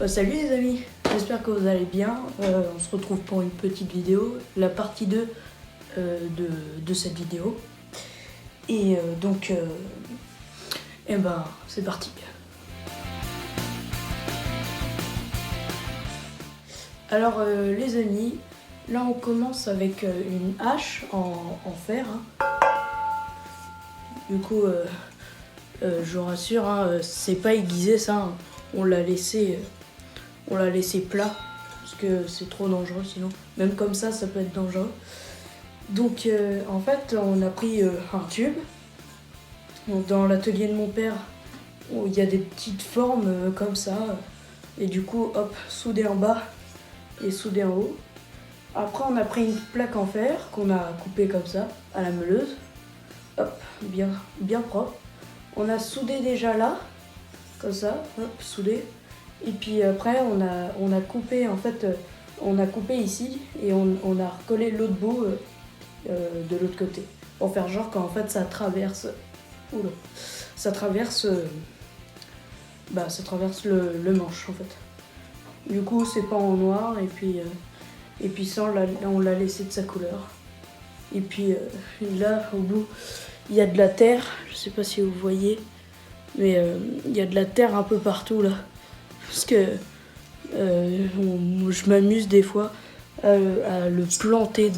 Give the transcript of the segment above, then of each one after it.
Salut les amis, j'espère que vous allez bien. On se retrouve pour une petite vidéo, la partie 2 de cette vidéo. Et c'est parti. Alors les amis, là on commence avec une hache en fer. Du coup, je vous rassure, c'est pas aiguisé ça, on l'a laissé plat parce que c'est trop dangereux sinon. Même comme ça peut être dangereux. Donc en fait, on a pris un tube. Donc, dans l'atelier de mon père, il y a des petites formes comme ça. Et du coup, hop, soudé en bas et soudé en haut. Après, on a pris une plaque en fer qu'on a coupée comme ça à la meuleuse. Hop, bien propre. On a soudé déjà là, comme ça, hop, soudé. Et puis après, on a coupé, en fait, on a coupé ici et on a recollé l'autre bout de l'autre côté. Pour faire genre qu'en fait, ça traverse le manche, en fait. Du coup, c'est pas en noir, et puis ça, on l'a laissé de sa couleur. Et puis là, au bout, il y a de la terre, je sais pas si vous voyez, mais il y a de la terre un peu partout là. Parce que je m'amuse des fois à le planter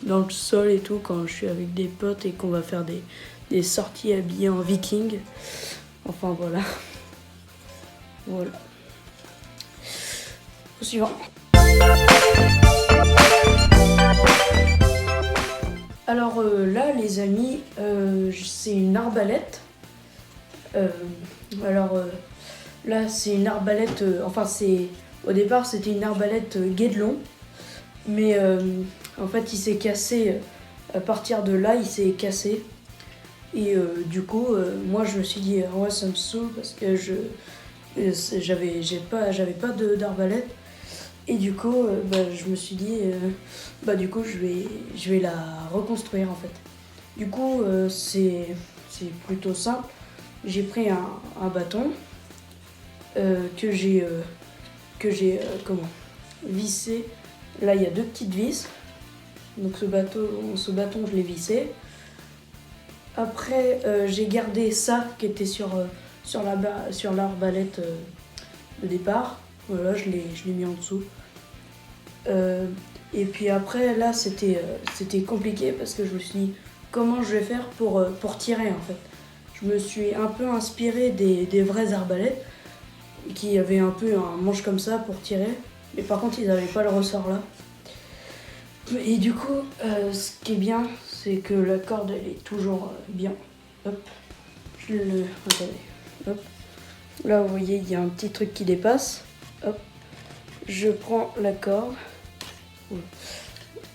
dans le sol et tout quand je suis avec des potes et qu'on va faire des sorties habillées en viking. Enfin voilà. Voilà. Au suivant. Alors là les amis, c'est une arbalète. Là c'est une arbalète, au départ c'était une arbalète guédelon, mais en fait il s'est cassé, à partir de là il s'est cassé. Et du coup moi je me suis dit ouais ça me saoule parce que j'avais pas d'arbalète. Et du coup, je me suis dit, du coup, je vais la reconstruire en fait. Du coup, c'est plutôt simple. J'ai pris un bâton que j'ai vissé. Là, il y a deux petites vis. Donc ce bâton, je l'ai vissé. Après, j'ai gardé ça qui était sur l'arbalète de départ. Voilà, je l'ai mis en dessous. Et puis après, là, c'était compliqué parce que je me suis dit comment je vais faire pour tirer en fait. Je me suis un peu inspirée des vraies arbalètes qui avaient un peu un manche comme ça pour tirer. Mais par contre, ils n'avaient pas le ressort là. Et du coup, ce qui est bien, c'est que la corde, elle est toujours bien. Hop, regardez. Hop. Là, vous voyez, il y a un petit truc qui dépasse. Hop, je prends la corde.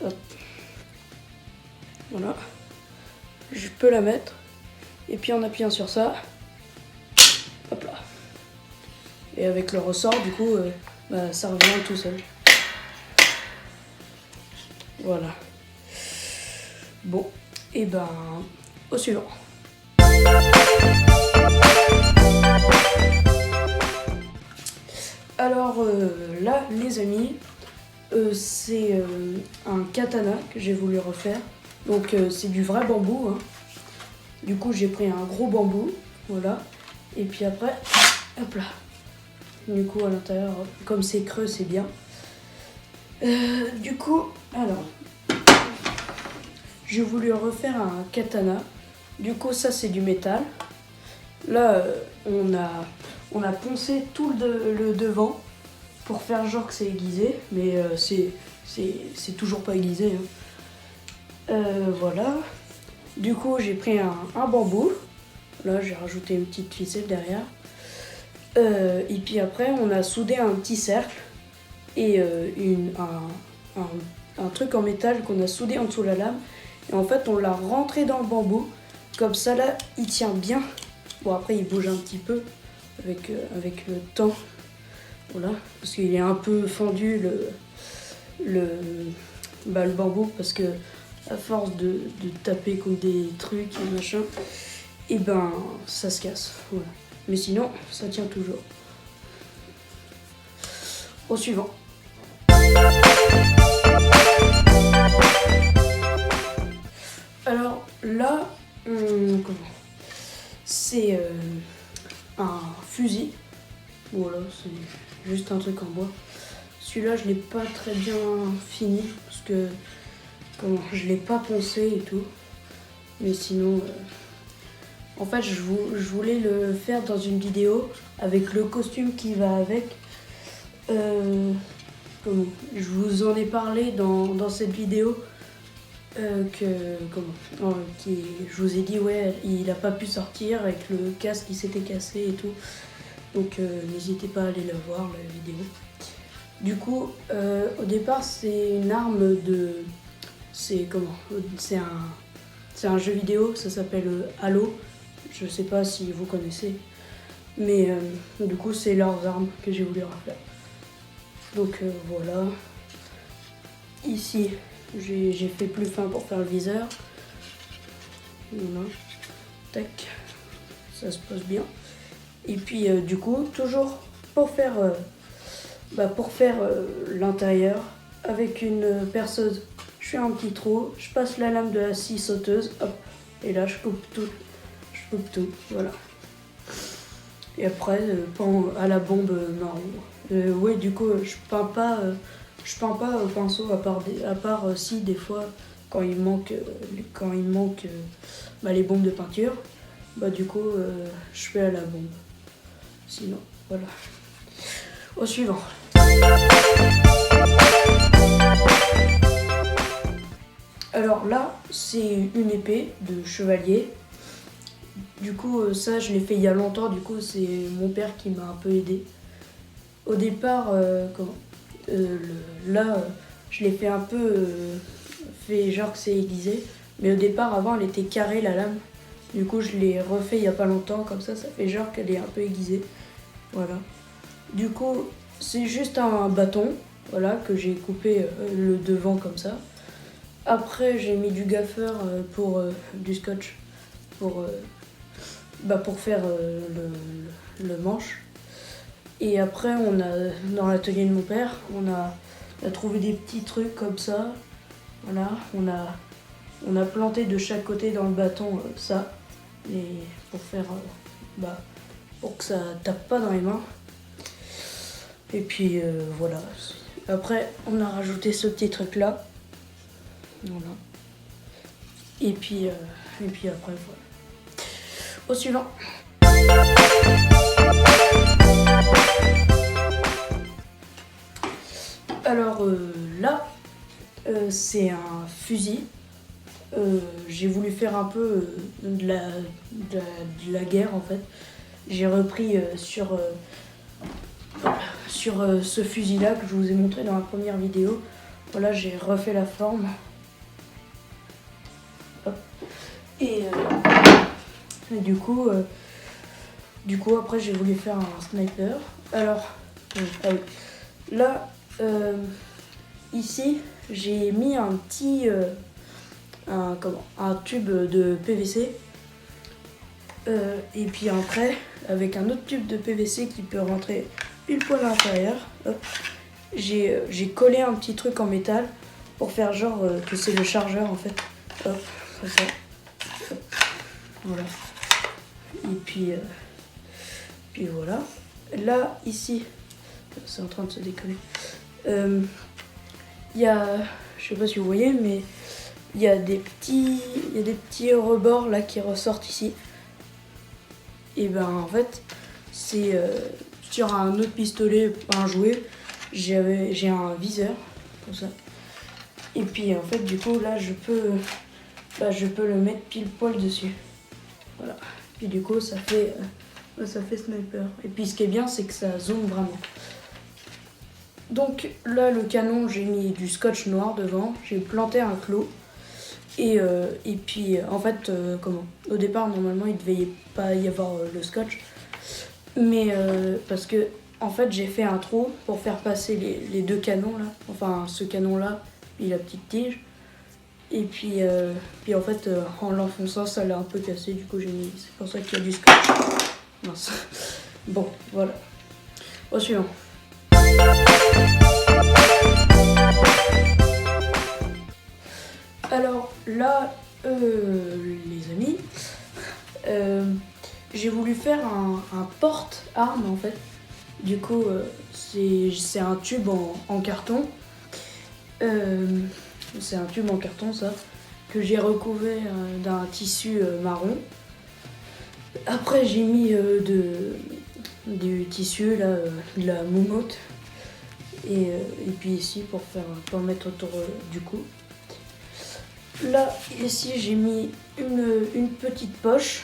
Hop. Voilà. Je peux la mettre. Et puis en appuyant sur ça, hop là. Et avec le ressort, du coup, ça revient tout seul. Voilà. Bon, et au suivant. Alors là, les amis, c'est un katana que j'ai voulu refaire. Donc c'est du vrai bambou. Du coup, j'ai pris un gros bambou, voilà. Et puis après, hop là. Du coup, à l'intérieur, comme c'est creux, c'est bien. Du coup, alors, j'ai voulu refaire un katana. Du coup, ça, c'est du métal. Là, on a poncé tout le devant pour faire genre que c'est aiguisé, mais c'est toujours pas aiguisé. Voilà. Du coup, j'ai pris un bambou. Là, j'ai rajouté une petite ficelle derrière. Et puis après, on a soudé un petit cercle et un truc en métal qu'on a soudé en dessous de la lame. Et en fait, on l'a rentré dans le bambou. Comme ça, là, il tient bien. Bon, après, il bouge un petit peu avec le temps. Voilà, parce qu'il est un peu fendu le bambou, parce que à force de taper contre des trucs et machin, et ça se casse. Voilà. Mais sinon, ça tient toujours. Au suivant. Alors là, c'est un fusil. Voilà, c'est juste un truc en bois. Celui-là, je l'ai pas très bien fini parce que je l'ai pas poncé et tout. Mais sinon, en fait, je voulais le faire dans une vidéo avec le costume qui va avec. Je vous en ai parlé dans cette vidéo. Je vous ai dit ouais, il a pas pu sortir avec le casque qui s'était cassé et tout, donc n'hésitez pas à aller la voir, la vidéo. Du coup au départ c'est une arme c'est un jeu vidéo, ça s'appelle Halo, je sais pas si vous connaissez, mais du coup c'est leurs armes que j'ai voulu refaire. Donc voilà, ici j'ai fait plus fin pour faire le viseur. Voilà. Tac. Ça se pose bien. Et puis du coup, toujours pour faire l'intérieur, avec une perceuse, je fais un petit trou, je passe la lame de la scie sauteuse, hop, et là je coupe tout, voilà. Et après, à la bombe marron. Ouais, du coup, je peins pas au pinceau, à part si des fois quand il manque les bombes de peinture, du coup je fais à la bombe. Sinon, voilà. Au suivant. Alors là, c'est une épée de chevalier. Du coup, ça je l'ai fait il y a longtemps, du coup c'est mon père qui m'a un peu aidé. Au départ, je l'ai fait un peu, fait genre que c'est aiguisé. Mais au départ, avant, elle était carrée la lame. Du coup, je l'ai refait il y a pas longtemps, comme ça fait genre qu'elle est un peu aiguisée. Voilà. Du coup, c'est juste un bâton, voilà, que j'ai coupé le devant comme ça. Après, j'ai mis du gaffeur du scotch pour faire le manche. Et après, dans l'atelier de mon père, on a trouvé des petits trucs comme ça. Voilà, on a planté de chaque côté dans le bâton ça, et pour que ça tape pas dans les mains. Et puis voilà. Après, on a rajouté ce petit truc là. Voilà. Et puis après, voilà. Au suivant. Alors là, c'est un fusil. J'ai voulu faire un peu de la guerre en fait. J'ai repris sur ce fusil là que je vous ai montré dans la première vidéo. Voilà, j'ai refait la forme. Hop. Et du coup après j'ai voulu faire un sniper. Alors là ici j'ai mis un petit un tube de PVC et puis après avec un autre tube de PVC qui peut rentrer une poil à l'intérieur, j'ai collé un petit truc en métal pour faire genre que c'est le chargeur en fait. Hop, comme ça. Hop. Voilà. Et puis voilà. Là ici, c'est en train de se décoller. Il y a, je sais pas si vous voyez, mais il y a des petits rebords là qui ressortent ici. Et ben en fait, c'est sur un autre pistolet, un jouet, j'ai un viseur comme ça. Et puis en fait, du coup là, je peux le mettre pile poil dessus. Voilà. Puis du coup, ça fait sniper. Et puis ce qui est bien, c'est que ça zoome vraiment. Donc là, le canon, j'ai mis du scotch noir devant, j'ai planté un clou. Et puis en fait, au départ, normalement, il devait pas y avoir le scotch. Mais parce que en fait, j'ai fait un trou pour faire passer les deux canons là. Enfin, ce canon-là et la petite tige. Et puis en fait, en l'enfonçant, ça l'a un peu cassé. Du coup, j'ai mis. C'est pour ça qu'il y a du scotch. Mince. Bon, voilà. Au suivant. Alors là, les amis, j'ai voulu faire un porte-arme en fait. Du coup, c'est un tube en carton. C'est un tube en carton ça, que j'ai recouvert d'un tissu marron. Après j'ai mis du tissu là, de la moumoute. Et puis ici pour mettre autour du cou. Là, ici, j'ai mis une petite poche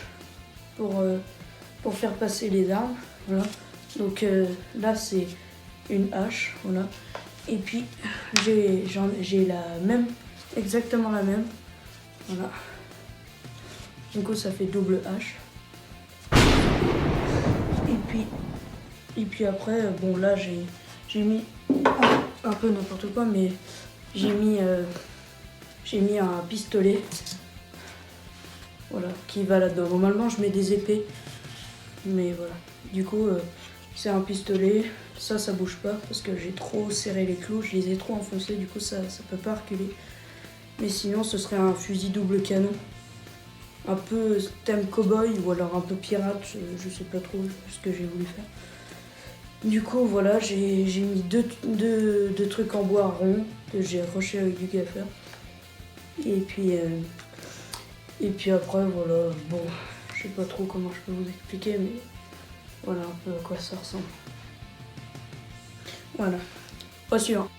pour faire passer les armes. Voilà. Donc là, c'est une hache. Voilà. Et puis, j'ai la même, exactement la même. Voilà. Du coup, ça fait double hache. Et puis après, bon, là, j'ai mis un peu n'importe quoi, mais j'ai mis un pistolet, voilà, qui va là-dedans. Normalement, je mets des épées, mais voilà. Du coup, c'est un pistolet. Ça bouge pas parce que j'ai trop serré les clous, je les ai trop enfoncés. Du coup, ça peut pas reculer. Mais sinon, ce serait un fusil double canon, un peu thème cowboy ou alors un peu pirate. Je sais pas trop ce que j'ai voulu faire. Du coup, voilà, j'ai mis deux trucs en bois rond que j'ai accroché avec du gaffeur. Et puis après, voilà, bon, je sais pas trop comment je peux vous expliquer, mais voilà un peu à quoi ça ressemble. Voilà, au suivant.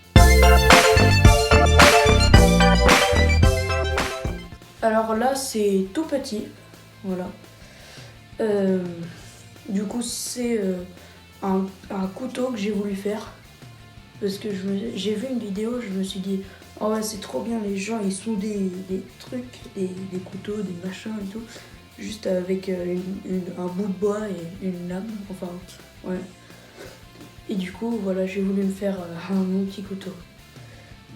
Alors là, c'est tout petit, voilà. Du coup, c'est un couteau que j'ai voulu faire. Parce que j'ai vu une vidéo, je me suis dit, oh ouais, c'est trop bien, les gens ils soudent des trucs, des couteaux, des machins et tout, juste avec un bout de bois et une lame, enfin, ouais. Et du coup, voilà, j'ai voulu me faire mon petit couteau.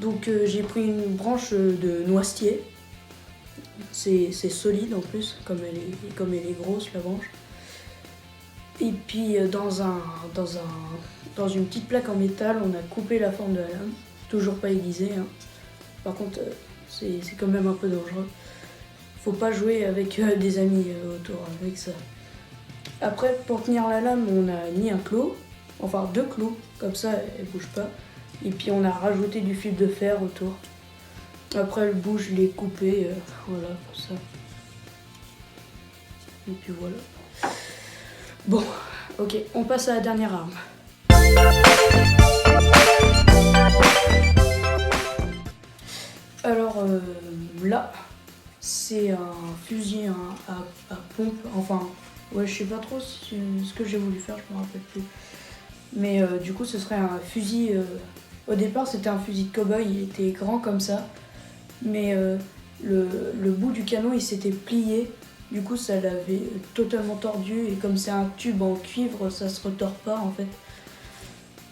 Donc j'ai pris une branche de noisetier, c'est solide en plus, comme elle est grosse la branche. Et puis dans une petite plaque en métal, on a coupé la forme de la lame. Toujours pas aiguisée. Hein. Par contre, c'est quand même un peu dangereux. Faut pas jouer avec des amis autour avec ça. Après, pour tenir la lame, on a mis un clou. Enfin, 2 clous. Comme ça, elle bouge pas. Et puis on a rajouté du fil de fer autour. Après, le bout, je l'ai coupé. Voilà, comme ça. Et puis voilà. Bon, ok, on passe à la dernière arme. Alors là, c'est un fusil à pompe, enfin, ouais, je sais pas trop ce que j'ai voulu faire, je me rappelle plus. Mais du coup, ce serait un fusil, au départ c'était un fusil de cow-boy, il était grand comme ça, mais le bout du canon il s'était plié. Du coup, ça l'avait totalement tordu et comme c'est un tube en cuivre, ça se retord pas en fait.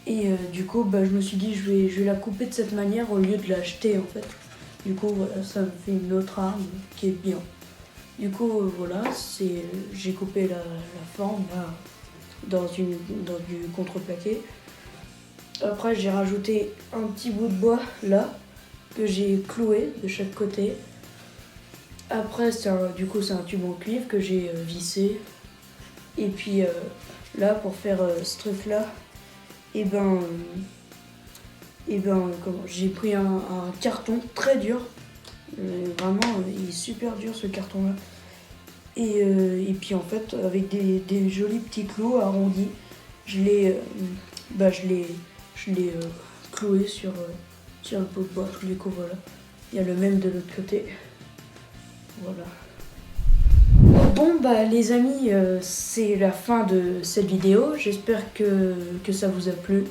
Et du coup, je me suis dit, je vais la couper de cette manière au lieu de la jeter en fait. Du coup, voilà, ça me fait une autre arme qui est bien. Du coup, voilà, j'ai coupé la forme là, dans du contreplaqué. Après, j'ai rajouté un petit bout de bois là que j'ai cloué de chaque côté. Après, du coup, c'est un tube en cuivre que j'ai vissé. Et puis là, pour faire ce truc-là, j'ai pris un carton très dur. Vraiment, il est super dur ce carton-là. Et puis en fait, avec des jolis petits clous arrondis, je l'ai cloué sur le pot de bois. Du coup, voilà. Il y a le même de l'autre côté. Voilà. Bon les amis, c'est la fin de cette vidéo. J'espère que ça vous a plu.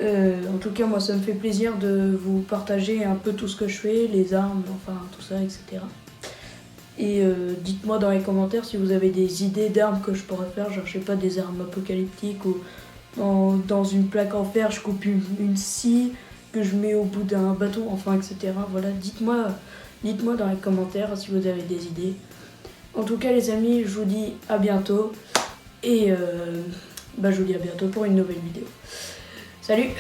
En tout cas, moi ça me fait plaisir de vous partager un peu tout ce que je fais, les armes, enfin tout ça, etc. Et dites-moi dans les commentaires si vous avez des idées d'armes que je pourrais faire, genre je sais pas, des armes apocalyptiques ou dans une plaque en fer je coupe une scie que je mets au bout d'un bâton, enfin etc. Voilà, dites-moi dans les commentaires si vous avez des idées. En tout cas les amis, je vous dis à bientôt et je vous dis à bientôt pour une nouvelle vidéo. Salut!